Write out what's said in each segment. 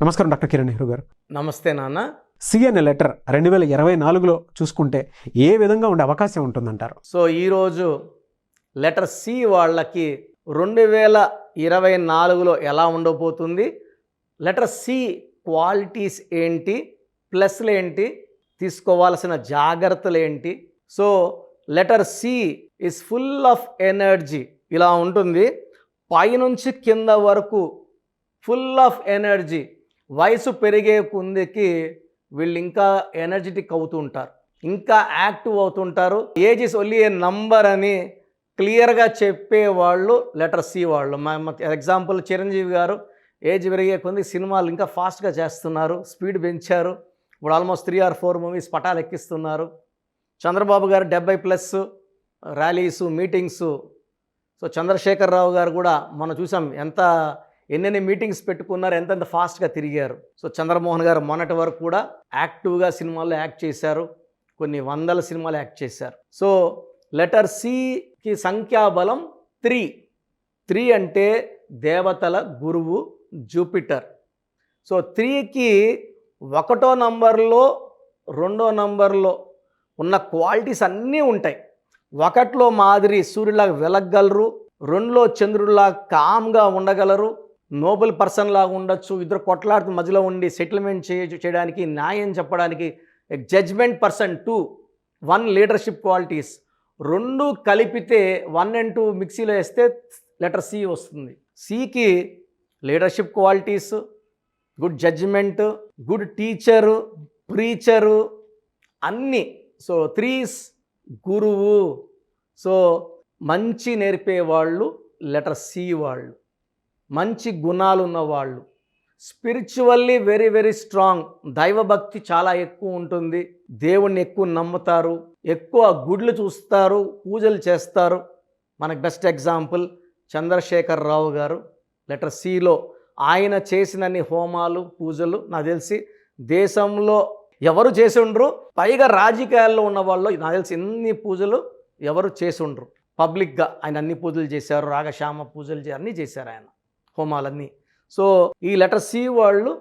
నమస్కారం డాక్టర్ కిరణ్ నెహ్రూ గారు. నమస్తే నాన్న. సిఎన్ఏ లెటర్ 2024లో చూసుకుంటే ఏ విధంగా ఉండే అవకాశం ఉంటుందంటారు? సో ఈరోజు లెటర్ సి వాళ్ళకి 2024లో ఎలా ఉండబోతుంది, లెటర్ సి క్వాలిటీస్ ఏంటి, ప్లస్లు ఏంటి, తీసుకోవాల్సిన జాగ్రత్తలు ఏంటి. So letter C is full of energy. ఇలా ఉంటుంది, పైనుంచి కింద వరకు ఫుల్ ఆఫ్ ఎనర్జీ. వయసు పెరిగే కొందికి వీళ్ళు ఇంకా ఎనర్జెటిక్ అవుతూ ఉంటారు, ఇంకా యాక్టివ్ అవుతుంటారు. Age is only A number అని క్లియర్గా చెప్పేవాళ్ళు లెటర్ సి వాళ్ళు. ఎగ్జాంపుల్ చిరంజీవి గారు ఏజ్ పెరిగే కొంది సినిమాలు ఇంకా ఫాస్ట్గా చేస్తున్నారు, స్పీడ్ పెంచారు. ఇప్పుడు ఆల్మోస్ట్ 3 or 4 మూవీస్ పటాలు ఎక్కిస్తున్నారు. చంద్రబాబు గారు 70+ ర్యాలీసు, మీటింగ్సు. సో చంద్రశేఖర్ రావు గారు కూడా మనం చూసాం, ఎన్నెన్ని మీటింగ్స్ పెట్టుకున్నారు, ఎంతెంత ఫాస్ట్గా తిరిగారు. సో చంద్రమోహన్ గారు మొన్నటి వరకు కూడా యాక్టివ్గా సినిమాల్లో యాక్ట్ చేశారు, కొన్ని 100 సినిమాలు యాక్ట్ చేశారు. సో లెటర్ సికి సంఖ్యాబలం 3. 3 అంటే దేవతల గురువు జూపిటర్. సో 3కి 1వ నంబర్లో 2వ నంబర్లో ఉన్న క్వాలిటీస్ అన్నీ ఉంటాయి. 1లో మాదిరి సూర్యులాగా వెలగగలరు, 2లో చంద్రుడిలాగా కామ్గా ఉండగలరు, నోబెల్ పర్సన్ లాగా ఉండొచ్చు, ఇద్దరు కొట్లాడుతూ మధ్యలో ఉండి సెటిల్మెంట్ చేయడానికి, న్యాయం చెప్పడానికి జడ్జ్మెంట్ పర్సన్ 2. 1 leadership qualities. 2 కలిపితే 1 and 2 మిక్సీలో వేస్తే లెటర్ సి వస్తుంది. సికి leadership qualities, good judgement, good teacher, preacher అన్నీ. సో 3 గురువు. సో మంచి నేర్పేవాళ్ళు లెటర్ సి వాళ్ళు, మంచి గుణాలు ఉన్నవాళ్ళు, స్పిరిచువల్లీ వెరీ వెరీ స్ట్రాంగ్. దైవభక్తి చాలా ఎక్కువ ఉంటుంది, దేవుణ్ణి ఎక్కువ నమ్ముతారు, ఎక్కువ గుడ్లు చూస్తారు, పూజలు చేస్తారు. మనకు బెస్ట్ ఎగ్జాంపుల్ చంద్రశేఖర్ రావు గారు లెటర్ సిలో. ఆయన చేసినన్ని హోమాలు, పూజలు నాకు తెలిసి దేశంలో ఎవరు చేసి ఉండరు. పైగా రాజకీయాల్లో ఉన్న వాళ్ళు నాకు తెలిసి ఎన్ని పూజలు ఎవరు చేసి ఉండరు. పబ్లిక్గా ఆయన అన్ని పూజలు చేశారు, రాగశ్యామ పూజలు అన్నీ చేశారు ఆయన, హోమాలన్నీ. సో ఈ లెటర్ సి వాళ్ళు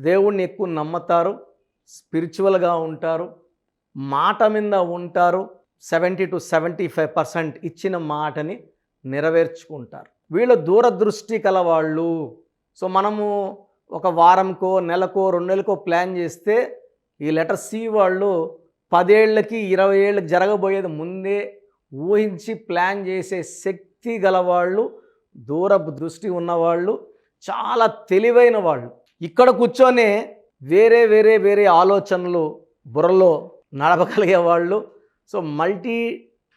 దేవుణ్ణి ఎక్కువ నమ్ముతారు, స్పిరిచువల్గా ఉంటారు, మాట మీద ఉంటారు. 70 to 75% ఇచ్చిన మాటని నెరవేర్చుకుంటారు. వీళ్ళు దూరదృష్టి కలవాళ్ళు. సో మనము ఒక వారంకో, నెలకో, 2 నెలలకో ప్లాన్ చేస్తే ఈ లెటర్ సి వాళ్ళు 10 ఏళ్ళకి 20 ఏళ్ళకి జరగబోయేది ముందే ఊహించి ప్లాన్ చేసే శక్తి గలవాళ్ళు, దూరపు దృష్టి ఉన్నవాళ్ళు, చాలా తెలివైన వాళ్ళు. ఇక్కడ కూర్చొనే వేరే వేరే వేరే ఆలోచనలు బుర్రలో నడపగలిగే వాళ్ళు. So multi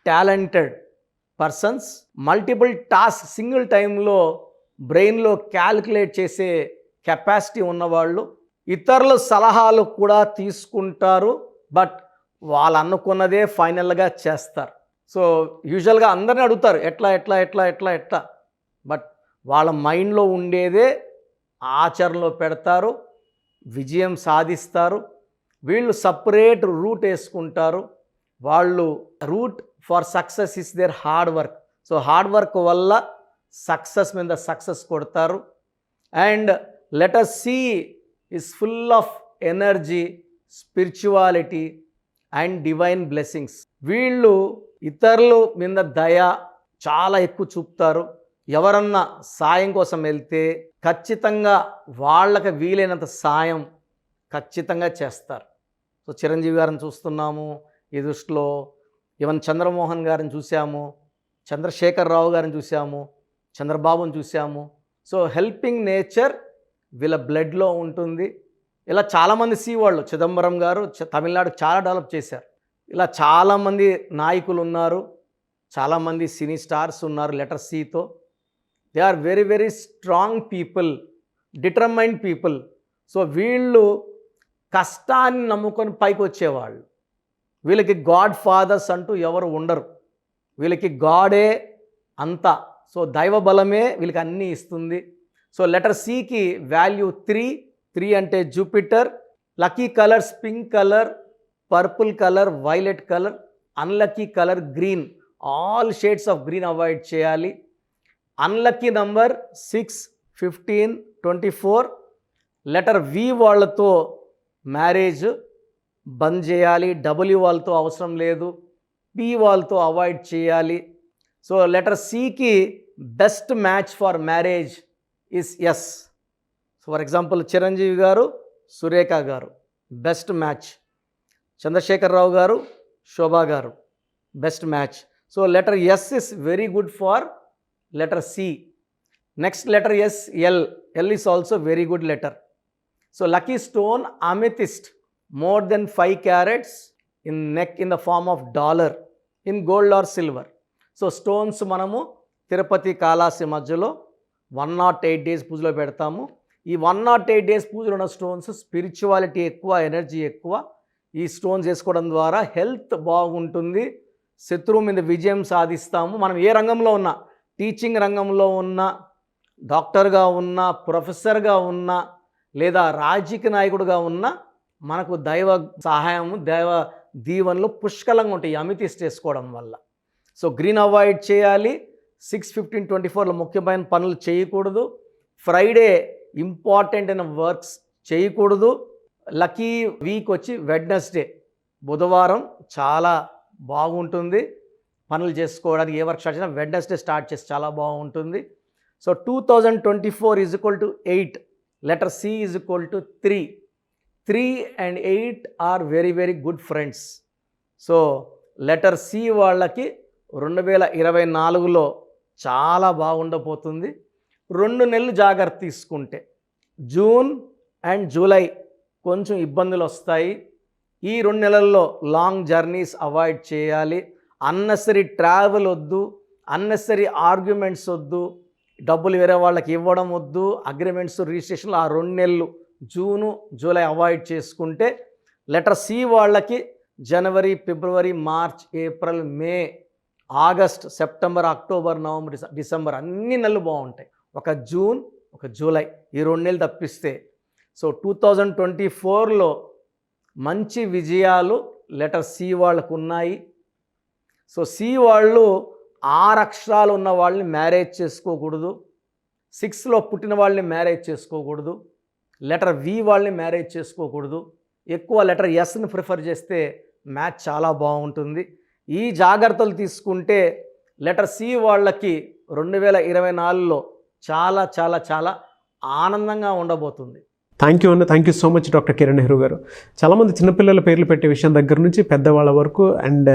talented persons, multiple task single టైంలో బ్రెయిన్లో క్యాలిక్యులేట్ చేసే కెపాసిటీ ఉన్నవాళ్ళు. ఇతరుల సలహాలు కూడా తీసుకుంటారు, బట్ వాళ్ళు అనుకున్నదే ఫైనల్గా చేస్తారు. సో యూజువల్గా అందరిని అడుగుతారు ఎట్లా ఎట్లా ఎట్లా ఎట్లా ఎట్లా, బట్ వాళ్ళ మైండ్లో ఉండేదే ఆచరణలో పెడతారు, విజయం సాధిస్తారు. వీళ్ళు సపరేట్ రూట్ వేసుకుంటారు. వాళ్ళు route for success is there hard work. So hard work వల్ల సక్సెస్ మీద సక్సెస్ కొడతారు. And letter C is full of energy, spirituality and divine blessings. వీళ్ళు ఇతరుల మీద దయ చాలా ఎక్కువ చూపుతారు. ఎవరన్నా సాయం కోసం వెళ్తే ఖచ్చితంగా వాళ్ళకి వీలైనంత సాయం ఖచ్చితంగా చేస్తారు. సో చిరంజీవి గారిని చూస్తున్నాము ఈ దృష్టిలో, ఈవెన్ చంద్రమోహన్ గారిని చూసాము, చంద్రశేఖర్ రావు గారిని చూసాము, చంద్రబాబుని చూసాము. సో హెల్పింగ్ నేచర్ వీళ్ళ బ్లడ్లో ఉంటుంది. ఇలా చాలామంది సి వాళ్ళు, చిదంబరం గారు తమిళనాడు చాలా డెవలప్ చేశారు. ఇలా చాలామంది నాయకులు ఉన్నారు, చాలామంది సినీ స్టార్స్ ఉన్నారు లెటర్ సితో. They are very very strong people, determined people. So వీళ్ళు కష్టాన్ని నమ్ముకొని పైకి వచ్చేవాళ్ళు. వీళ్ళకి గాడ్ ఫాదర్స్ అంటూ ఎవరు ఉండరు, వీళ్ళకి గాడే అంతా. సో దైవ బలమే వీళ్ళకి అన్నీ ఇస్తుంది. సో లెటర్ సికి వాల్యూ 3. 3 అంటే Jupiter. Lucky colours pink colour, purple colour, violet colour. Unlucky colour green. All shades of green avoid చేయాలి. అన్లక్కీ నంబర్ 6, 15, 24, లెటర్ వి వాళ్ళతో మ్యారేజ్ బంద్ చేయాలి, డబ్ల్యూ వాళ్ళతో అవసరం లేదు, పి వాళ్ళతో అవాయిడ్ చేయాలి. సో లెటర్ సికి best match for marriage is S. So for example Chiranjeevi garu, Surekha garu best match, Chandrashekar Rao garu, Shobha garu best match. So letter S is very good for letter C. Next letter S, L. L is also very good letter. So lucky stone amethyst, more than 5 carats in neck in the form of dollar in gold or silver. So stones మనము తిరుపతి కాళహస్తి మధ్యలో 108 days పూజలో పెడతాము. ఈ 108 days పూజలో ఉన్న stones spirituality ఎక్కువ, energy ఎక్కువ. ఈ స్టోన్స్ వేసుకోవడం ద్వారా హెల్త్ బాగుంటుంది, శత్రువు మీద విజయం సాధిస్తాము. మనం ఏ రంగంలో ఉన్నా, టీచింగ్ రంగంలో ఉన్నా, డాక్టర్గా ఉన్నా, ప్రొఫెసర్గా ఉన్నా, లేదా రాజకీయ నాయకుడిగా ఉన్నా మనకు దైవ సహాయము, దైవ దీవెనలు పుష్కలంగా ఉంటాయి అమితిస్ట్ వేసుకోవడం వల్ల. సో గ్రీన్ అవాయిడ్ చేయాలి. 6/15/24లో ముఖ్యమైన పనులు చేయకూడదు. ఫ్రైడే ఇంపార్టెంట్ అయిన వర్క్స్ చేయకూడదు. లక్కీ వీక్ వచ్చి వెడ్నెస్డే, బుధవారం చాలా బాగుంటుంది పనులు చేసుకోవడానికి. ఏ వర్క్ స్టార్ట్ చేసినా వెడ్నెస్డే స్టార్ట్ చేసి చాలా బాగుంటుంది. So 2024 is equal to 8. Letter C is equal to 3. 3 and 8 are very very good friends. So letter C వాళ్ళకి 2024లో చాలా బాగుండబోతుంది. 2 నెలలు జాగ్రత్త తీసుకుంటే జూన్ అండ్ జూలై కొంచెం ఇబ్బందులు వస్తాయి. ఈ 2 నెలల్లో లాంగ్ జర్నీస్ అవాయిడ్ చేయాలి. అన్నెసరీ ట్రావెల్ వద్దు, అన్నెసరీ ఆర్గ్యుమెంట్స్ వద్దు, డబ్బులు వేరే వాళ్ళకి ఇవ్వడం వద్దు, అగ్రిమెంట్స్ రిజిస్ట్రేషన్లు ఆ 2 నెలలు జూను జూలై అవాయిడ్ చేసుకుంటే లెటర్ సి వాళ్ళకి జనవరి, ఫిబ్రవరి, March, April, May, August, September, October, November, December అన్ని నెలలు బాగుంటాయి. ఒక జూన్, ఒక జూలై ఈ 2 నెలలు తప్పిస్తే. సో 2024లో మంచి విజయాలు లెటర్ సి వాళ్ళకు ఉన్నాయి. సో సి వాళ్ళు 6 అక్షరాలు ఉన్న వాళ్ళని మ్యారేజ్ చేసుకోకూడదు. 6లో పుట్టిన వాళ్ళని మ్యారేజ్ చేసుకోకూడదు. లెటర్ వి వాళ్ళని మ్యారేజ్ చేసుకోకూడదు. ఎక్కువ లెటర్ ఎస్ని ప్రిఫర్ చేస్తే మ్యాచ్ చాలా బాగుంటుంది. ఈ జాగ్రత్తలు తీసుకుంటే లెటర్ సి వాళ్ళకి 2024లో చాలా చాలా చాలా ఆనందంగా ఉండబోతుంది. థ్యాంక్ యూ అన్న, thank you so much doctor Kiran Nehru గారు. చాలామంది చిన్నపిల్లల పేర్లు పెట్టే విషయం దగ్గర నుంచి పెద్దవాళ్ళ వరకు అండ్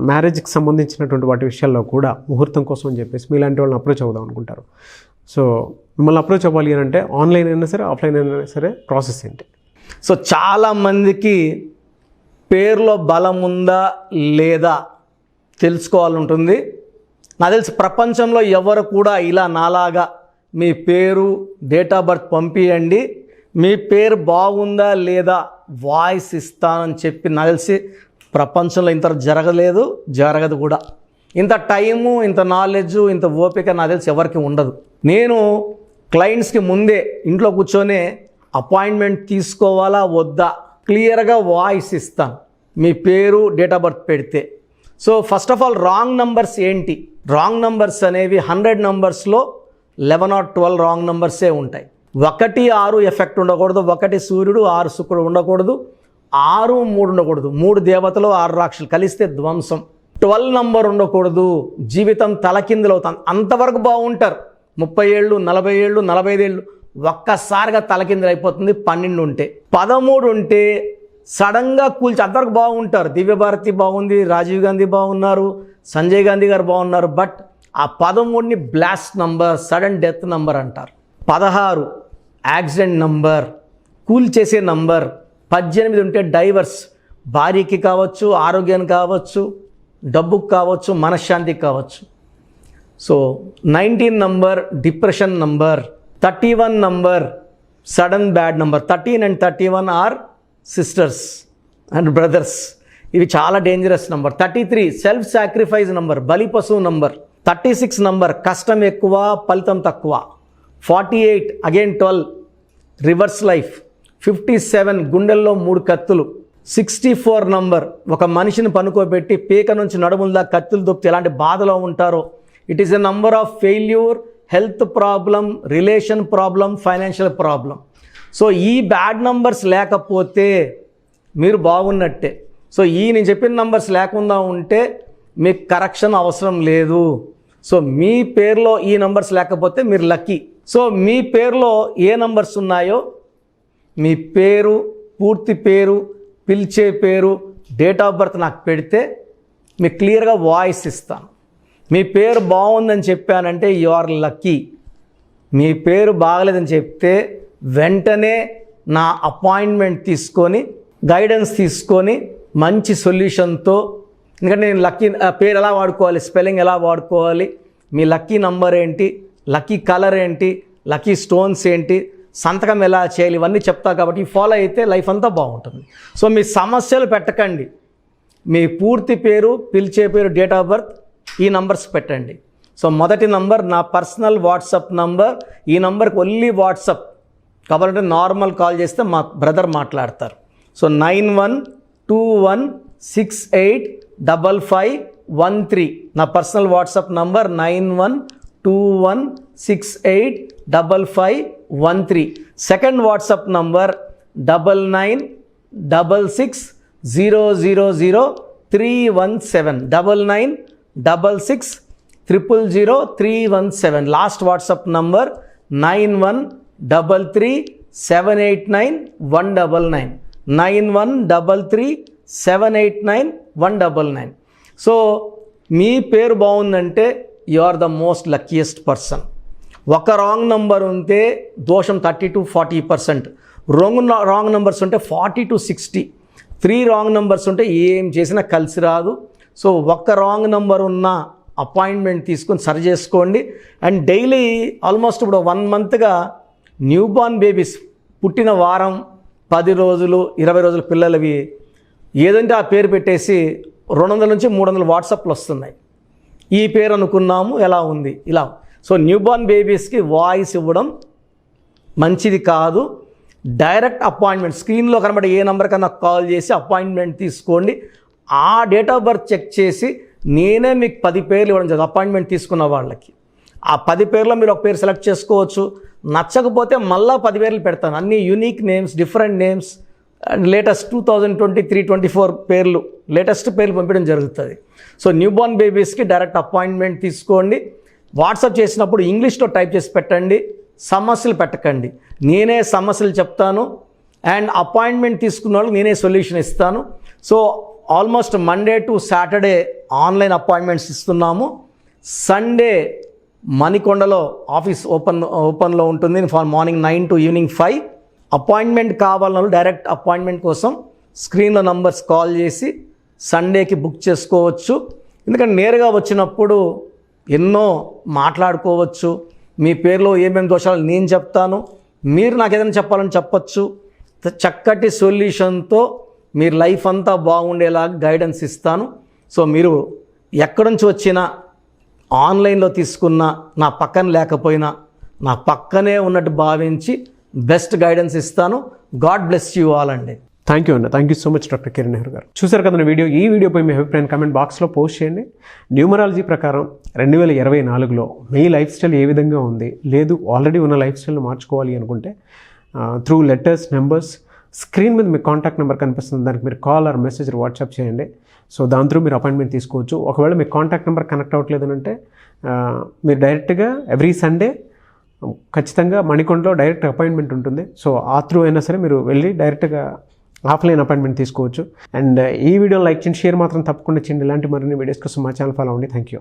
మ్యారేజ్కి సంబంధించినటువంటి వాటి విషయాల్లో కూడా ముహూర్తం కోసం అని చెప్పేసి మీలాంటి వాళ్ళని అప్రోచ్ అవుదాం అనుకుంటారు. సో మిమ్మల్ని అప్రోచ్ అవ్వాలి అని అంటే ఆన్లైన్ అయినా సరే, ఆఫ్లైన్ అయినా సరే ప్రాసెస్ ఏంటి? సో చాలామందికి పేరులో బలం ఉందా లేదా తెలుసుకోవాలని ఉంటుంది. నాకు తెలిసి ప్రపంచంలో ఎవరు కూడా ఇలా నాలాగా మీ పేరు, డేట్ ఆఫ్ బర్త్ పంపియండి, మీ పేరు బాగుందా లేదా వాయిస్ ఇస్తానని చెప్పి నాకు తెలిసి ప్రపంచంలో ఇంత జరగదు కూడా. ఇంత టైము, ఇంత నాలెడ్జు, ఇంత ఓపిక నాకు తెలిసి ఎవరికి ఉండదు. నేను క్లయింట్స్కి ముందే ఇంట్లో కూర్చొని అపాయింట్మెంట్ తీసుకోవాలా వద్దా క్లియర్గా వాయిస్ ఇస్తాను మీ పేరు, డేట్ ఆఫ్ బర్త్ పెడితే. So first of all wrong numbers ఏంటి? రాంగ్ నంబర్స్ అనేవి 100 నంబర్స్లో 11 or 12 రాంగ్ నంబర్సే ఉంటాయి. 1, 6 ఎఫెక్ట్ ఉండకూడదు, 1 సూర్యుడు 6 శుక్రుడు ఉండకూడదు, 6, 3 ఉండకూడదు, 3 దేవతలు 6 రాక్షసులు కలిస్తే ధ్వంసం. 12 నంబర్ ఉండకూడదు, జీవితం తలకిందులవుతాం. అంతవరకు బాగుంటారు, 30 ఏళ్ళు, 40 ఏళ్ళు, 45 ఏళ్ళు ఒక్కసారిగా తలకిందులు అయిపోతుంది 12 ఉంటే. 13 ఉంటే సడన్గా కూల్చి అంతవరకు బాగుంటారు. దివ్యభారతి బాగుంది, రాజీవ్ గాంధీ బాగున్నారు, సంజయ్ గాంధీ గారు బాగున్నారు. బట్ ఆ 13ని blast number, sudden death number అంటారు. 16 యాక్సిడెంట్ నంబర్, కూల్ చేసే నంబర్. 18 ఉంటే డైవర్స్, భార్యకి కావచ్చు, ఆరోగ్యానికి కావచ్చు, డబ్బుకు కావచ్చు, మనశ్శాంతికి కావచ్చు. So 19 number depression number. 31 number sudden bad number. 13 and 31 are sisters and brothers. ఇవి చాలా dangerous number. 33 self sacrifice number, బలి పశువు నంబర్. 36 నంబర్ కష్టం ఎక్కువ, ఫలితం తక్కువ. 48 అగైన్ 12 రివర్స్ లైఫ్. 57 గుండెల్లో 3 కత్తులు. 64 నంబర్ ఒక మనిషిని పనుకోబెట్టి పీక నుంచి నడుముల కత్తులు దొప్పితే ఎలాంటి బాధలో ఉంటారో. It is a number of failure, health problem, relation problem, financial problem. So ఈ బ్యాడ్ నంబర్స్ లేకపోతే మీరు బాగున్నట్టే. సో ఈ నేను చెప్పిన నంబర్స్ లేకుండా ఉంటే మీకు కరెక్షన్ అవసరం లేదు. సో మీ పేరులో ఈ నంబర్స్ లేకపోతే మీరు లక్కీ. సో మీ పేరులో ఏ నంబర్స్ ఉన్నాయో మీ పేరు, పూర్తి పేరు, పిలిచే పేరు, డేట్ ఆఫ్ బర్త్ నాకు పెడితే మీకు క్లియర్గా వాయిస్ ఇస్తాను. మీ పేరు బాగుందని చెప్పానంటే యు ఆర్ లక్కీ. మీ పేరు బాగలేదని చెప్తే వెంటనే నా అపాయింట్మెంట్ తీసుకొని గైడెన్స్ తీసుకొని మంచి సొల్యూషన్తో, ఎందుకంటే నేను లక్కీ పేరు ఎలా వాడుకోవాలి, స్పెల్లింగ్ ఎలా వాడుకోవాలి, మీ లక్కీ నంబర్ ఏంటి, లక్కీ కలర్ ఏంటి, లక్కీ స్టోన్స్ ఏంటి, సంతకం ఎలా చేయాలి, ఇవన్నీ చెప్తా కాబట్టి ఫాలో అయితే లైఫ్ అంతా బాగుంటుంది. సో మీ సమస్యలు పెట్టకండి. మీ పూర్తి పేరు, పిలిచే పేరు, డేట్ ఆఫ్ బర్త్, ఈ నంబర్స్ పెట్టండి. సో మొదటి నంబర్ నా పర్సనల్ వాట్సాప్ నంబర్. ఈ నంబర్కి ఓన్లీ వాట్సాప్, కాబట్టి నార్మల్ కాల్ చేస్తే మా బ్రదర్ మాట్లాడతారు. సో 9121685513 నా personal WhatsApp number 9121685513. Second WhatsApp number 9966000317 9966000317. Last WhatsApp number 9133789199 9133789199. So మీ పేరు బాగుందంటే you are the most luckiest person. ఒక రాంగ్ నంబర్ ఉంటే దోషం 30 to 40%, రాంగ్ నెంబర్స్ ఉంటే 40 to 60, 3 రాంగ్ నెంబర్స్ ఉంటే ఏం చేసినా కలిసి రాదు. సో ఒక్క రాంగ్ నెంబర్ ఉన్న అపాయింట్మెంట్ తీసుకొని సరి చేసుకోండి. అండ్ డైలీ ఆల్మోస్ట్ ఇప్పుడు 1 మంత్గా న్యూ బార్న్ బేబీస్ పుట్టిన వారం, 10 రోజులు, 20 రోజుల పిల్లలవి ఏదంటే ఆ పేరు పెట్టేసి 200 నుంచి 300 వాట్సాప్లు వస్తున్నాయి. ఈ పేరు అనుకున్నాము, ఎలా ఉంది, ఇలా. సో న్యూ బార్న్ బేబీస్కి వాయిస్ ఇవ్వడం మంచిది కాదు. డైరెక్ట్ అపాయింట్మెంట్ స్క్రీన్లో కనబడే ఏ నెంబర్ కన్నా కాల్ చేసి అపాయింట్మెంట్ తీసుకోండి. ఆ డేట్ ఆఫ్ బర్త్ చెక్ చేసి నేనే మీకు 10 పేర్లు ఇవ్వడం జరుగుతుంది అపాయింట్మెంట్ తీసుకున్న వాళ్ళకి. ఆ 10 పేర్లో మీరు ఒక పేరు సెలెక్ట్ చేసుకోవచ్చు. నచ్చకపోతే మళ్ళీ 10 పేర్లు పెడతాను, అన్ని unique names, different names, and latest 2023-24 పేర్లు, లేటెస్ట్ పేర్లు పంపించడం జరుగుతుంది. సో న్యూ బార్న్ బేబీస్కి డైరెక్ట్ అపాయింట్మెంట్ తీసుకోండి. వాట్సాప్ చేసినప్పుడు ఇంగ్లీష్లో టైప్ చేసి పెట్టండి, సమస్యలు పెట్టకండి. నేనే సమస్యలు చెప్తాను అండ్ అపాయింట్మెంట్ తీసుకున్న వాళ్ళకి నేనే సొల్యూషన్ ఇస్తాను. So almost Monday to Saturday online appointments ఇస్తున్నాము. సండే మణికొండలో ఆఫీస్ ఓపెన్లో ఉంటుంది మార్నింగ్ 9 to ఈవినింగ్ 5. అపాయింట్మెంట్ కావాలన్న డైరెక్ట్ అపాయింట్మెంట్ కోసం స్క్రీన్లో నంబర్స్ కాల్ చేసి సండేకి బుక్ చేసుకోవచ్చు. ఎందుకంటే నేరుగా వచ్చినప్పుడు ఎన్నో మాట్లాడుకోవచ్చు. మీ పేరులో ఏమేమి దోషాలు నేను చెప్తాను, మీరు నాకు ఏదైనా చెప్పాలని చెప్పచ్చు. చక్కటి సొల్యూషన్తో మీరు లైఫ్ అంతా బాగుండేలాగా గైడెన్స్ ఇస్తాను. సో మీరు ఎక్కడి నుంచి వచ్చినా, ఆన్లైన్లో తీసుకున్న, నా పక్కన లేకపోయినా నా పక్కనే ఉన్నట్టు భావించి బెస్ట్ గైడెన్స్ ఇస్తాను. గాడ్ బ్లెస్ యూ ఆల్ అండి. థ్యాంక్ యూ అన్న. Thank you so much doctor Kiran Nehru గారు. చూసారు కదా వీడియో. ఈ వీడియోపై మీ అభిప్రాయం కామెంట్ బాక్స్లో పోస్ట్ చేయండి. న్యూమరాలజీ ప్రకారం 2024లో మీ లైఫ్ స్టైల్ ఏ విధంగా ఉంది, లేదు ఆల్రెడీ ఉన్న లైఫ్ స్టైల్ని మార్చుకోవాలి అనుకుంటే త్రూ లెటర్స్, నెంబర్స్, స్క్రీన్ మీద మీ కాంటాక్ట్ నెంబర్ కనిపిస్తుంది, దానికి మీరు కాల్ ఆర్ మెసేజ్ వాట్సాప్ చేయండి. సో దాని త్రూ మీరు అపాయింట్మెంట్ తీసుకోవచ్చు. ఒకవేళ మీ కాంటాక్ట్ నెంబర్ కనెక్ట్ అవ్వట్లేదనంటే మీరు డైరెక్ట్గా ఎవ్రీ సండే ఖచ్చితంగా మణికొండలో డైరెక్ట్ అపాయింట్మెంట్ ఉంటుంది. సో ఆ త్రూ అయినా సరే మీరు వెళ్ళి డైరెక్ట్గా ఆఫ్లైన్ అపాయింట్మెంట్ తీసుకోవచ్చు. అండ్ ఈ వీడియో లైక్ చేయండి, షేర్ మాత్రం తప్పకుండా చేయండి. ఇలాంటి మరిన్ని వీడియోస్ కోసం మా ఛానల్ ఫాలో అవ్వండి. Thank you.